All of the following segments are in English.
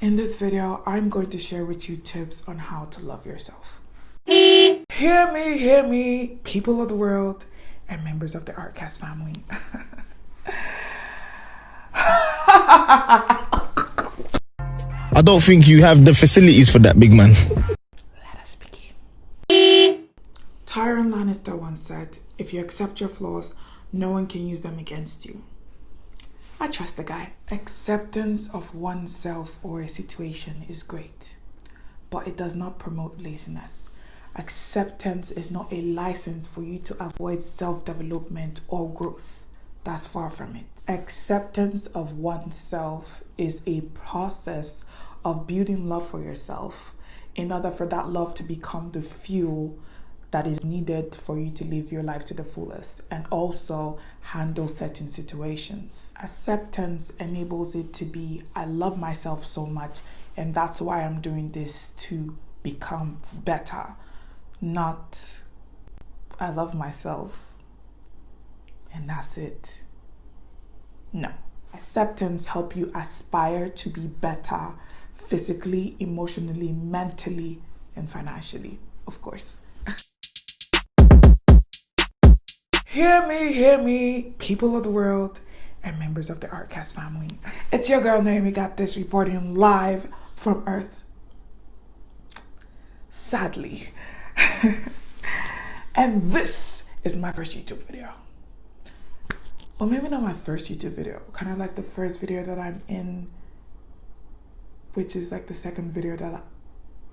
In this video, I'm going to share with you tips on how to love yourself. Hear me, people of the world and members of the Artcast family. I don't think you have the facilities for that, big man. Let us begin. Tyrion Lannister once said, if you accept your flaws, no one can use them against you. I trust the guy. Acceptance of oneself or a situation is great, but it does not promote laziness. Acceptance is not a license for you to avoid self-development or growth. That's far from it. Acceptance of oneself is a process of building love for yourself in order for that love to become the fuel that is needed for you to live your life to the fullest and also handle certain situations. Acceptance enables it to be, I love myself so much and that's why I'm doing this to become better. Not, I love myself and that's it. No. Acceptance helps you aspire to be better physically, emotionally, mentally, and financially, of course. Hear me, people of the world and members of the Artcast family. It's your girl Naomi Gatthis reporting live from Earth. Sadly. And this is my first YouTube video. Or maybe not my first YouTube video, kind of like the first video that I'm in, which is like the second video that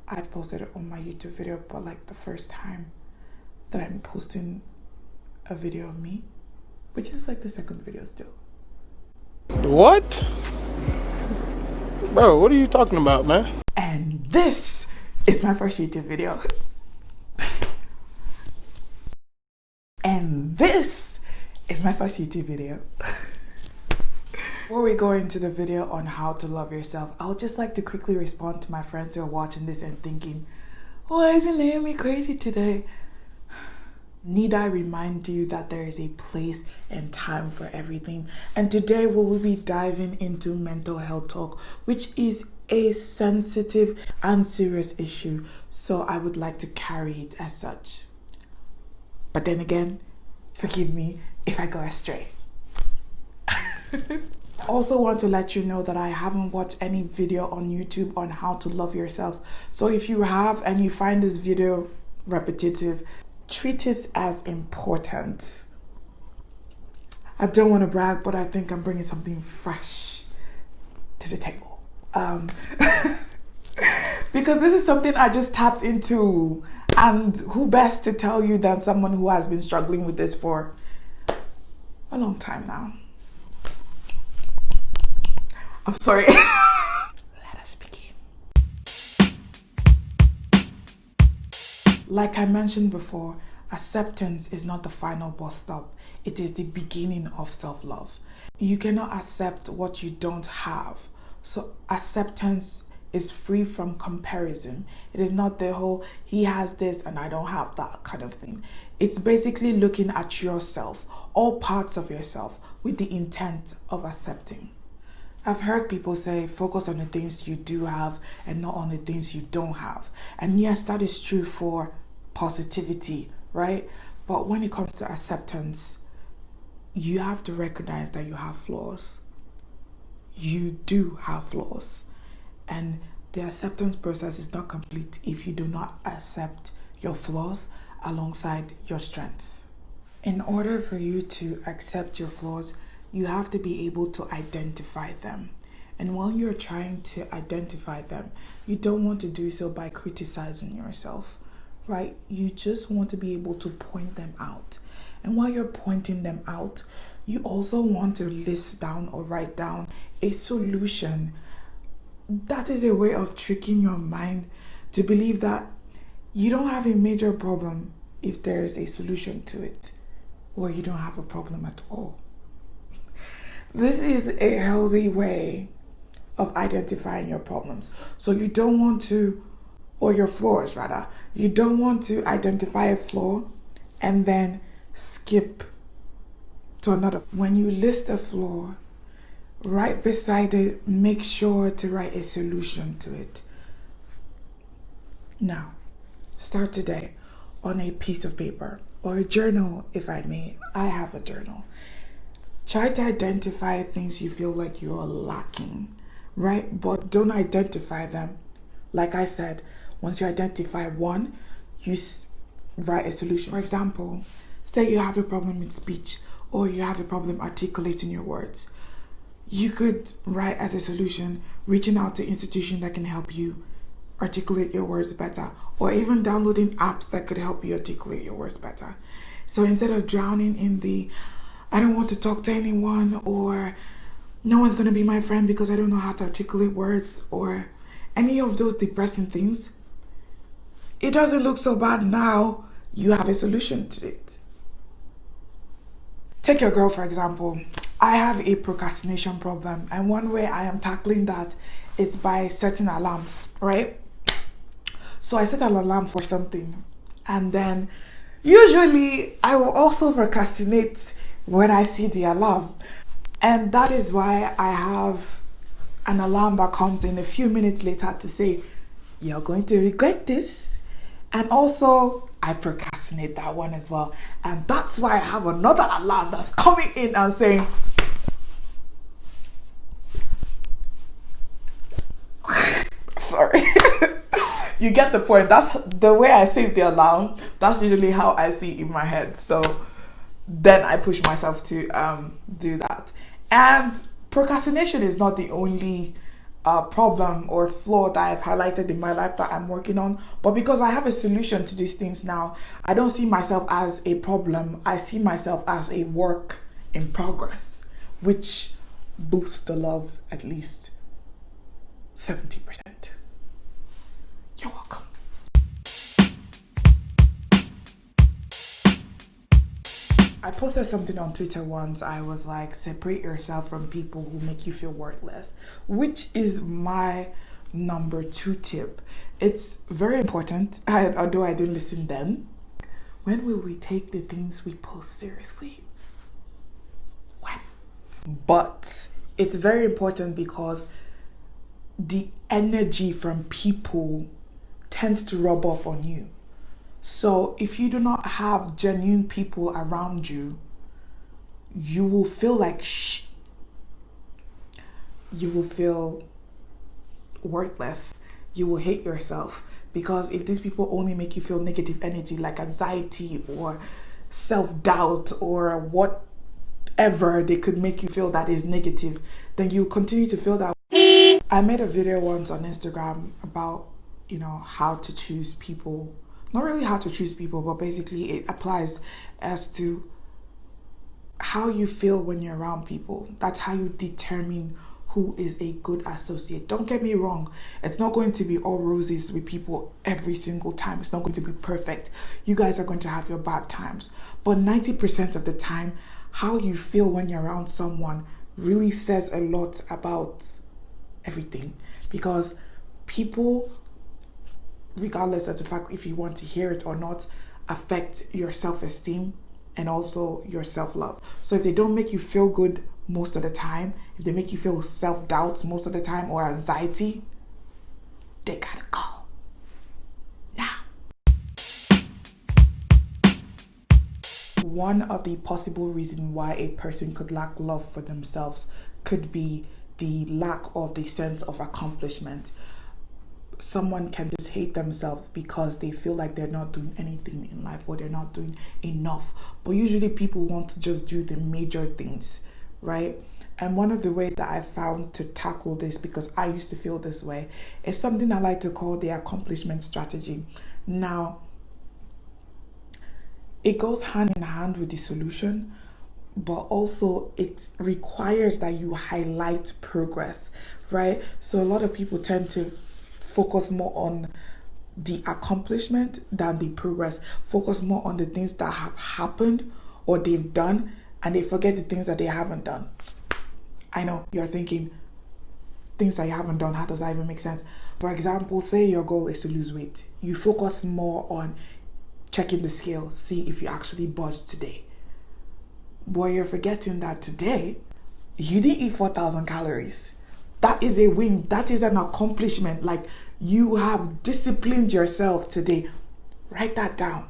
I've posted on my YouTube video, but like the first time that I'm posting a video of me, which is like the second video still. What? Bro, what are you talking about, man? And this is my first YouTube video. And this is my first YouTube video. Before we go into the video on how to love yourself, I would just like to quickly respond to my friends who are watching this and thinking, why isn't Naomi crazy today? Need I remind you that there is a place and time for everything? And today we will be diving into mental health talk, which is a sensitive and serious issue. So I would like to carry it as such. But then again, forgive me if I go astray. I also want to let you know that I haven't watched any video on YouTube on how to love yourself. So if you have and you find this video repetitive, treat it as important. I don't want to brag, but I think I'm bringing something fresh to the table. Because this is something I just tapped into, and who best to tell you than someone who has been struggling with this for a long time now. I'm sorry. Let us begin. Like I mentioned before, acceptance is not the final bus stop. It is the beginning of self-love. You cannot accept what you don't have. So acceptance is free from comparison. It is not the whole, he has this and I don't have that kind of thing. It's basically looking at yourself, all parts of yourself, with the intent of accepting. I've heard people say, focus on the things you do have and not on the things you don't have. And yes, that is true for positivity, right? But when it comes to acceptance, you have to recognize that you have flaws. You do have flaws. And the acceptance process is not complete if you do not accept your flaws alongside your strengths. In order for you to accept your flaws, you have to be able to identify them. And while you're trying to identify them, you don't want to do so by criticizing yourself, right? You just want to be able to point them out. And while you're pointing them out, you also want to list down or write down a solution. That is a way of tricking your mind to believe that you don't have a major problem if there's a solution to it, or you don't have a problem at all. This is a healthy way of identifying your problems. So you don't want to, or your flaws rather, you don't want to identify a flaw and then skip to another. When you list a flaw, right beside it, make sure to write a solution to it. Now, start today on a piece of paper or a journal, if I may. I have a journal. Try to identify things you feel like you're lacking, right? But don't identify them. Like I said, once you identify one, you write a solution. For example, say you have a problem with speech or you have a problem articulating your words. You could write as a solution, reaching out to institutions that can help you articulate your words better, or even downloading apps that could help you articulate your words better. So instead of drowning in the, I don't want to talk to anyone, or no one's going to be my friend because I don't know how to articulate words, or any of those depressing things, it doesn't look so bad now. You have a solution to it. Take your girl, for example. I have a procrastination problem, and one way I am tackling that is by setting alarms, right? So I set an alarm for something, and then usually I will also procrastinate when I see the alarm. And that is why I have an alarm that comes in a few minutes later to say, you're going to regret this. And also, I procrastinate that one as well. And that's why I have another alarm that's coming in and saying, sorry. You get the point. That's the way I save the alarm. That's usually how I see it in my head. So then I push myself to do that. And procrastination is not the only problem or flaw that I've highlighted in my life that I'm working on. But because I have a solution to these things now, I don't see myself as a problem. I see myself as a work in progress, which boosts the love at least 70%. You're welcome. I posted something on Twitter once. I was like, separate yourself from people who make you feel worthless, which is my number 2 tip. It's very important, although I didn't listen then. When will we take the things we post seriously? When? But it's very important because the energy from people tends to rub off on you. So if you do not have genuine people around you, you will feel like you will feel worthless. You will hate yourself, because if these people only make you feel negative energy like anxiety or self-doubt or whatever they could make you feel that is negative, then you continue to feel that. I made a video once on Instagram about, how to choose people. Not really how to choose people, but basically it applies as to how you feel when you're around people. That's how you determine who is a good associate. Don't get me wrong. It's not going to be all roses with people every single time. It's not going to be perfect. You guys are going to have your bad times. But 90% of the time, how you feel when you're around someone really says a lot about everything. Because people, regardless of the fact if you want to hear it or not, affect your self-esteem and also your self-love. So if they don't make you feel good most of the time, if they make you feel self-doubt most of the time or anxiety, they gotta go. Now. One of the possible reasons why a person could lack love for themselves could be the lack of the sense of accomplishment. Someone can just hate themselves because they feel like they're not doing anything in life or they're not doing enough. But usually people want to just do the major things, right? And one of the ways that I found to tackle this, because I used to feel this way, is something I like to call the accomplishment strategy. Now, it goes hand in hand with the solution, but also it requires that you highlight progress, right? So a lot of people tend to focus more on the accomplishment than the progress, focus more on the things that have happened or they've done, and they forget the things that they haven't done. I know you're thinking, things that you haven't done, how does that even make sense? For example, say your goal is to lose weight. You focus more on checking the scale, see if you actually budged today. But you're forgetting that today You didn't eat 4,000 calories. That is a win. That is an accomplishment. Like, you have disciplined yourself today. Write that down.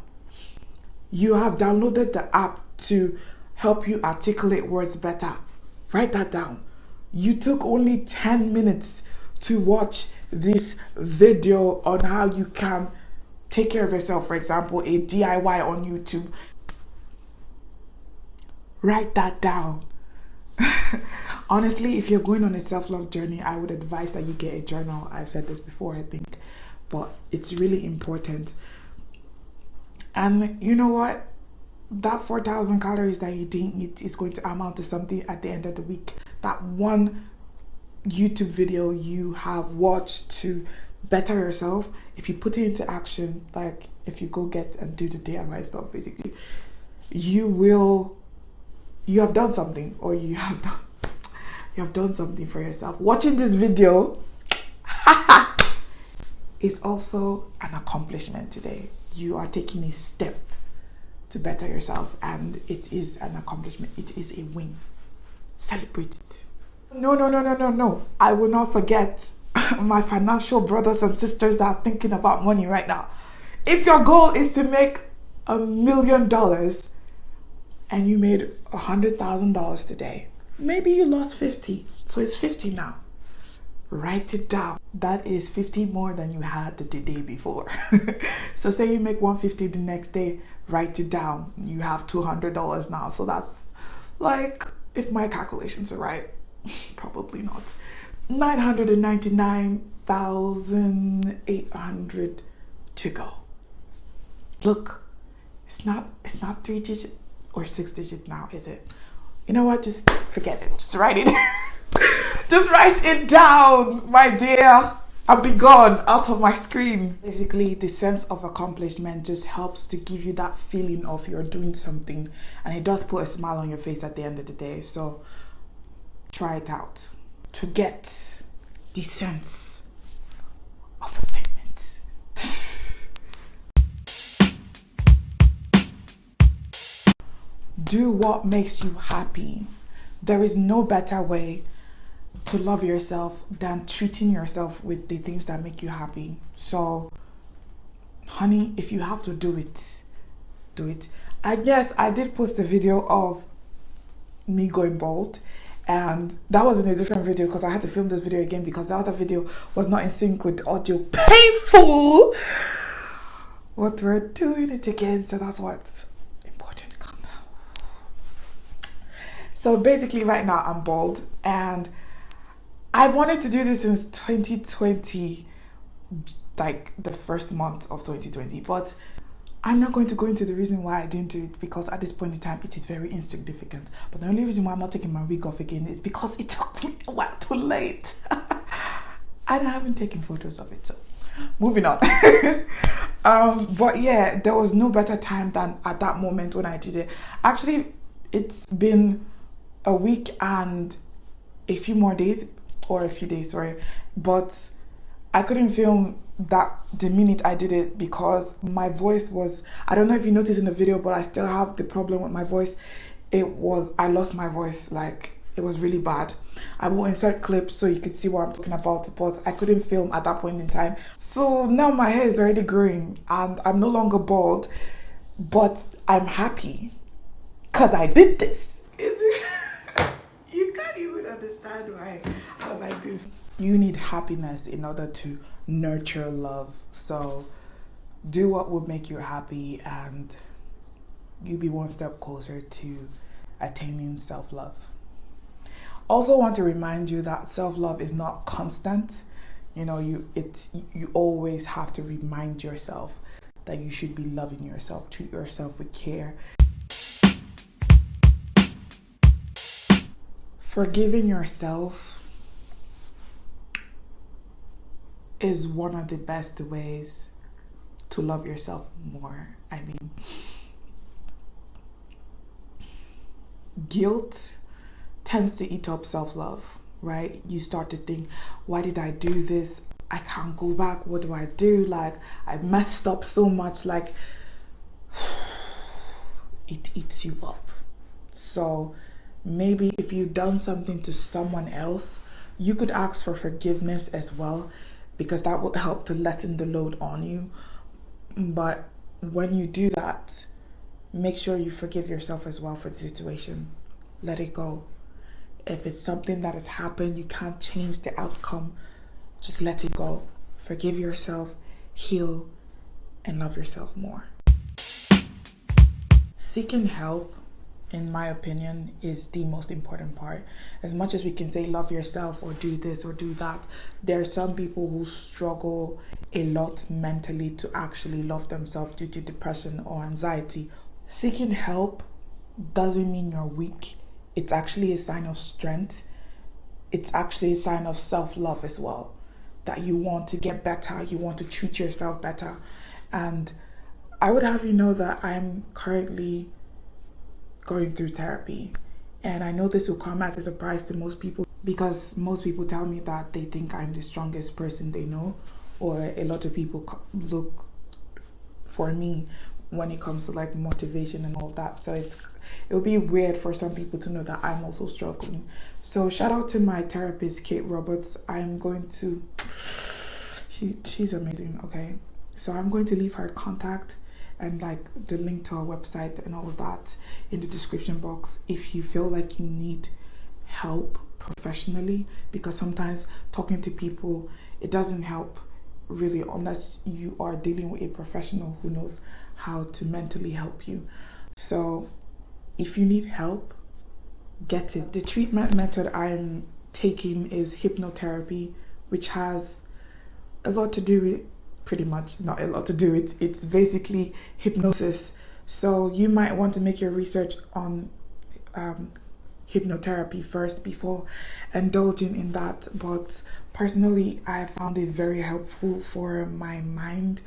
You have downloaded the app to help you articulate words better. Write that down. You took only 10 minutes to watch this video on how you can take care of yourself. For example, a DIY on YouTube. Write that down. Honestly, if you're going on a self-love journey, I would advise that you get a journal. I've said this before, I think, but it's really important. And you know what? That 4,000 calories that you didn't eat is going to amount to something at the end of the week. That one YouTube video you have watched to better yourself, if you put it into action, like if you go get and do the DIY stuff, basically, you have done something, or you have done something for yourself. Watching this video is also an accomplishment today. You are taking a step to better yourself, and it is an accomplishment. It is a win. Celebrate it. No. I will not forget my financial brothers and sisters that are thinking about money right now. If your goal is to make $1 million and you made $100,000 today, maybe you lost 50, so it's 50 now. Write it down. That is 50 more than you had the day before. So say you make 150 the next day, write it down. You have $200 now. So that's like, if my calculations are right, probably not, 999,800 to go. Look, it's not 3 digit or 6 digit now, is it? You know what? Just forget it. Just write it. Just write it down, my dear. I'll be gone out of my screen. Basically, the sense of accomplishment just helps to give you that feeling of you're doing something, and it does put a smile on your face at the end of the day. So try it out to get the sense of fulfillment. Do what makes you happy. There is no better way to love yourself than treating yourself with the things that make you happy. So, honey, if you have to do it, do it. I guess I did post a video of me going bald, and that was in a different video because I had to film this video again because the other video was not in sync with the audio. Painful! What, we're doing it again, so that's what's important. Calm down. So basically right now I'm bald, and I wanted to do this since 2020, like the first month of 2020, but I'm not going to go into the reason why I didn't do it because at this point in time it is very insignificant. But the only reason why I'm not taking my wig off again is because it took me a while too late. And I haven't taken photos of it, so moving on. But yeah, there was no better time than at that moment when I did it. Actually, it's been a week and a few more days, or a few days, sorry, but I couldn't film that the minute I did it because my voice was, I don't know if you noticed in the video, but I still have the problem with my voice. I lost my voice, like it was really bad. I will insert clips so you could see what I'm talking about, but I couldn't film at that point in time. So now my hair is already growing and I'm no longer bald, but I'm happy because I did this. You can't even understand why I'm like this. You need happiness in order to nurture love. So do what will make you happy and you'll be one step closer to attaining self-love. Also want to remind you that self-love is not constant. You know, you always have to remind yourself that you should be loving yourself, treat yourself with care. Forgiving yourself is one of the best ways to love yourself more. I mean, guilt tends to eat up self-love, right? You start to think, why did I do this? I can't go back. What do I do? Like, I messed up so much. Like, it eats you up. So Maybe if you've done something to someone else, you could ask for forgiveness as well, because that would help to lessen the load on you. But when you do that, make sure you forgive yourself as well for the situation. Let it go. If it's something that has happened, you can't change the outcome, just let it go. Forgive yourself, heal, and love yourself more. Seeking help, in my opinion, is the most important part. As much as we can say love yourself or do this or do that, there are some people who struggle a lot mentally to actually love themselves due to depression or anxiety. Seeking help doesn't mean you're weak. It's actually a sign of strength. It's actually a sign of self-love as well, that you want to get better, you want to treat yourself better. And I would have you know that I'm currently going through therapy. And I know this will come as a surprise to most people, because most people tell me that they think I'm the strongest person they know, or a lot of people look for me when it comes to like motivation and all that. So it would be weird for some people to know that I'm also struggling. So shout out to my therapist, Kate Roberts. I'm going to, she's amazing, okay? So I'm going to leave her contact and like the link to our website and all of that in the description box if you feel like you need help professionally, because sometimes talking to people, it doesn't help really unless you are dealing with a professional who knows how to mentally help you. So if you need help, get it. The treatment method I'm taking is hypnotherapy, which has a lot to do with, pretty much not a lot to do with, it's basically hypnosis. So you might want to make your research on hypnotherapy first before indulging in that. But personally, I found it very helpful for my mind.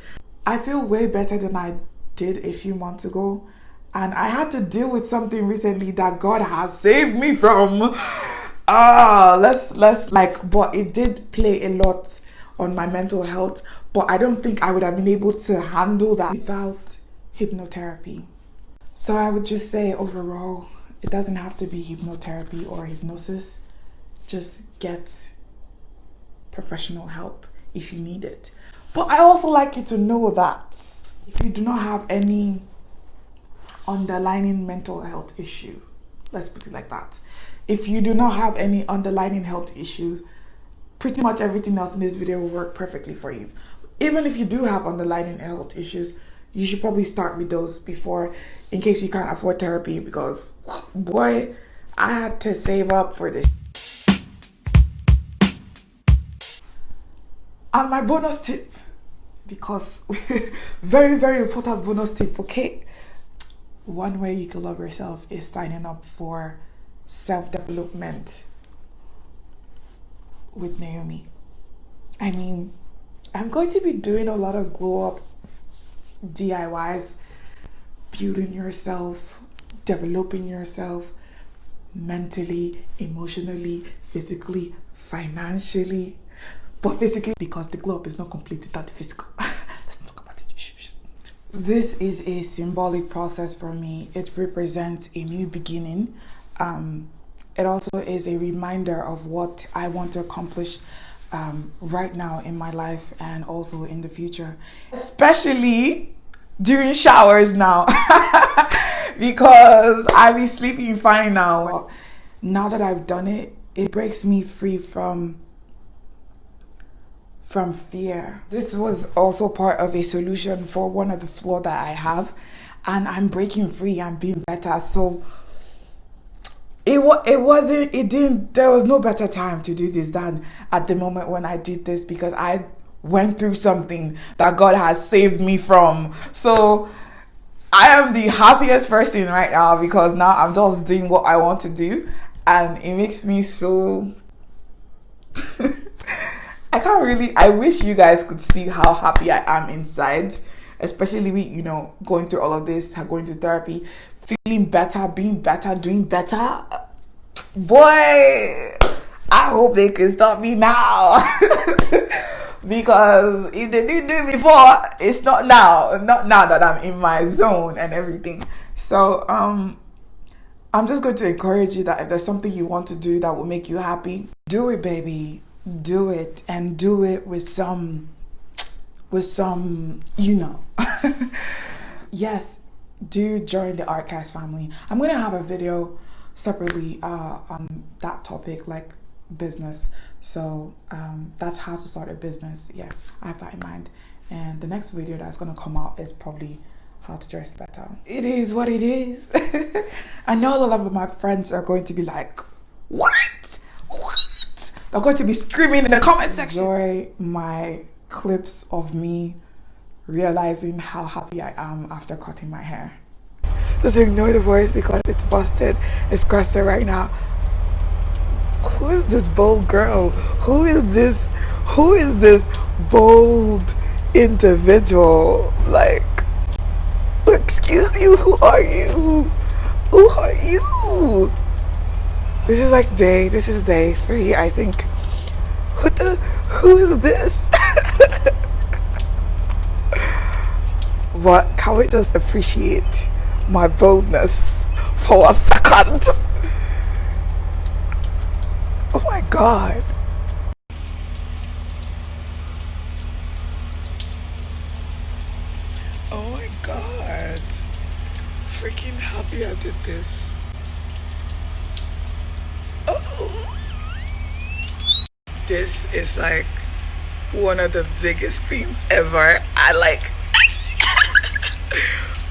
I feel way better than I did a few months ago, and I had to deal with something recently that God has saved me from. But it did play a lot on my mental health, but I don't think I would have been able to handle that without hypnotherapy. So I would just say overall, it doesn't have to be hypnotherapy or hypnosis. Just get professional help if you need it. But I also like you to know that if you do not have any underlying mental health issue, let's put it like that. If you do not have any underlying health issues, pretty much everything else in this video will work perfectly for you. Even if you do have underlying health issues, you should probably start with those before, in case you can't afford therapy, because boy, I had to save up for this. And my bonus tip, because very, very important bonus tip, okay? One way you can love yourself is signing up for self-development with Naomi. I mean, I'm going to be doing a lot of glow up DIYs, building yourself, developing yourself mentally, emotionally, physically, financially. But physically, because the glow up is not complete without the physical. Let's talk about it. This is a symbolic process for me. It represents a new beginning. It also is a reminder of what I want to accomplish right now in my life and also in the future, especially during showers now, because I be sleeping fine now. Now that I've done it, it breaks me free from fear. This was also part of a solution for one of the flaws that I have, and I'm breaking free and being better. So there was no better time to do this than at the moment when I did this, because I went through something that God has saved me from. So I am the happiest person right now, because now I'm just doing what I want to do, and it makes me so I wish you guys could see how happy I am inside, especially with, going through all of this, going to therapy, feeling better, being better, doing better. Boy, I hope they can stop me now. Because if they didn't do it before, it's not now that I'm in my zone and everything. So I'm just going to encourage you that if there's something you want to do that will make you happy, do it, baby. Do it, and do it with some, you know. Yes, do join the Artcast family. I'm going to have a video separately on that topic, like business. So that's how to start a business. Yeah, I have that in mind. And the next video that's going to come out is probably how to dress better. It is what it is. I know a lot of my friends are going to be like, what? They're going to be screaming in the comment section. Enjoy my clips of me realizing how happy I am after cutting my hair. Just ignore the voice because it's busted. It's crusted right now. Who is this bold girl? Who is this bold individual? Like, excuse you, who are you? Who are you? This is day 3, I think. Who is this? What? Can we just appreciate my boldness for a second? Oh my God. Oh my God. Freaking happy I did this. Oh. This is like one of the biggest things ever.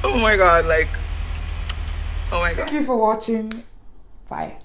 Oh my God, like, oh my God. Thank you for watching. Bye.